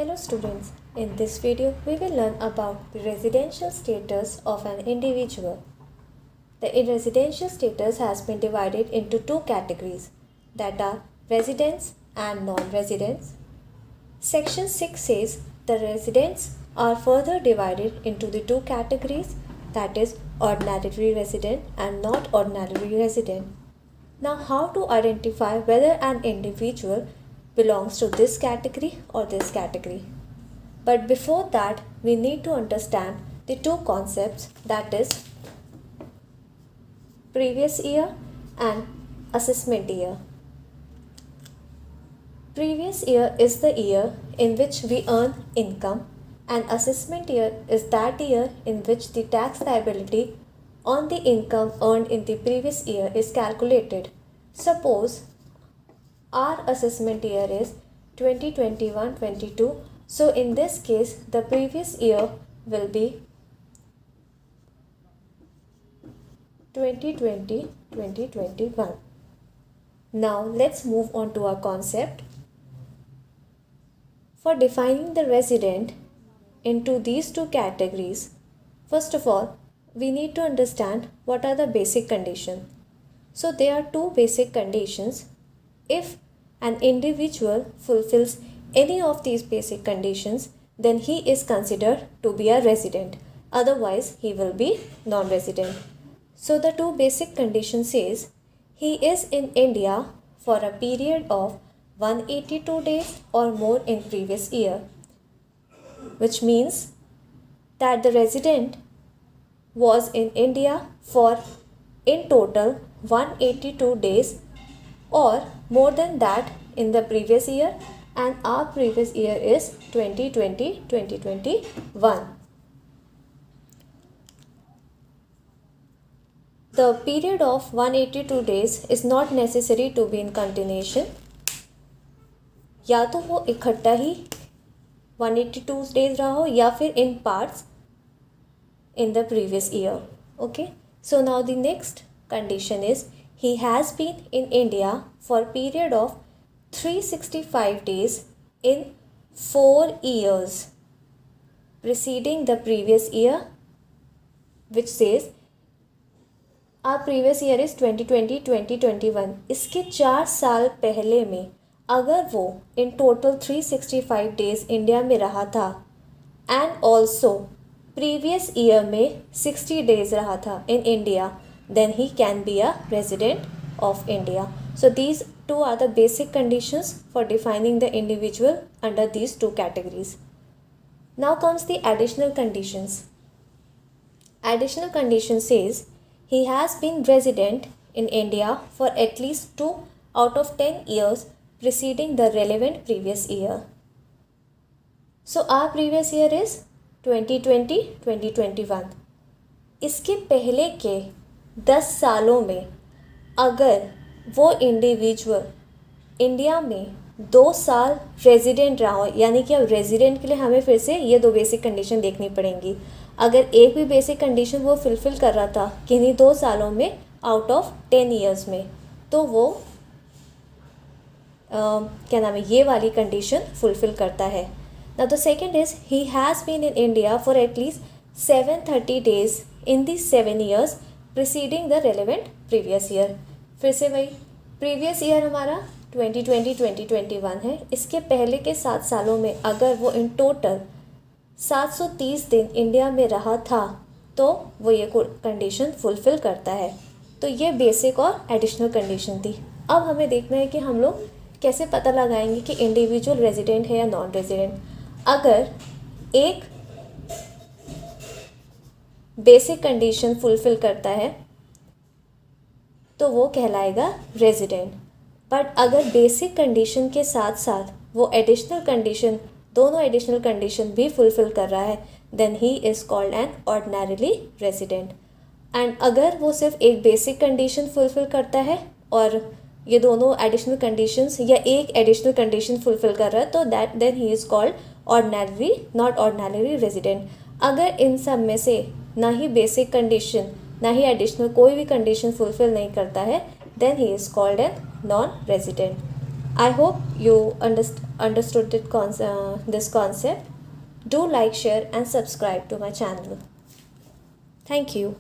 Hello students, in this video we will learn about the residential status of an individual. The residential status has been divided into two categories, that are residents and non-residents. Section 6 says the residents are further divided into the two categories, that is ordinary resident and not ordinary resident. Now how to identify whether an individual belongs to this category or this category. But before that, we need to understand the two concepts, that is previous year and assessment year. Previous year is the year in which we earn income, and assessment year is that year in which the tax liability on the income earned in the previous year is calculated. Suppose our assessment year is 2021-22. So in this case, the previous year will be 2020-2021. Now let's move on to our concept. For defining the resident into these two categories, first of all, we need to understand what are the basic conditions. So there are two basic conditions. If an individual fulfills any of these basic conditions, then he is considered to be a resident. Otherwise, he will be non-resident. So the two basic conditions says he is in India for a period of 182 days or more in previous year, which means that the resident was in India for in total 182 days or more than that in the previous year, and our previous year is 2020-2021. The period of 182 days is not necessary to be in continuation. या तो वो इकट्ठा ही 182 days रहा हो या फिर in parts in the previous year. Okay. So now the next condition is he has been in India for a period of 365 days in 4 years preceding the previous year, which says our previous year is 2020-2021. इसके 4 साल पहले में अगर वो in total 365 days India में रहा था and also previous year में 60 days रहा था in India, then he can be a resident of India. So these two are the basic conditions for defining the individual under these two categories. Now comes the additional conditions. Additional condition says he has been resident in India for at least 2 out of 10 years preceding the relevant previous year. So our previous year is 2020-2021. इसके पहले के 10 सालों में अगर वो individual India में 2 साल resident रहा हो, यानी कि अब रेजिडेंट के लिए हमें फिर से ये दो बेसिक कंडीशन देखनी पड़ेंगी. अगर एक भी बेसिक कंडीशन वो फुलफ़िल कर रहा था किन्हीं 2 सालों में आउट ऑफ 10 ईयर्स में, तो वो क्या नाम है, ये वाली कंडीशन फुलफ़िल करता है. Now the second is he has been in India for at least 730 days in the 7 years preceding the relevant previous year. फिर से वही प्रीवियस ईयर हमारा 2020-2021 है. इसके पहले के 7 सालों में अगर वो इन टोटल 730 दिन इंडिया में रहा था तो वो ये कंडीशन फुलफ़िल करता है. तो ये बेसिक और एडिशनल कंडीशन थी. अब हमें देखना है कि हम लोग कैसे पता लगाएंगे कि इंडिविजुअल रेजिडेंट है या नॉन रेजिडेंट. अगर एक बेसिक कंडीशन फुलफ़िल करता है तो वो कहलाएगा रेजिडेंट. बट अगर बेसिक कंडीशन के साथ साथ वो एडिशनल कंडीशन, दोनों एडिशनल कंडीशन भी फुलफ़िल कर रहा है, then he is called an ordinarily resident. And अगर वो सिर्फ एक बेसिक कंडीशन फुलफ़िल करता है और ये दोनों एडिशनल कंडीशंस या एक एडिशनल कंडीशन फुलफ़िल कर रहा है, तो that then he is called ordinary not ordinary resident. अगर इन सब में से ना ही बेसिक कंडीशन ना ही एडिशनल कोई भी कंडीशन फुलफ़िल नहीं करता है, then he is called an non resident. I hope you understood this concept. Do like, share, and subscribe to my channel. Thank you.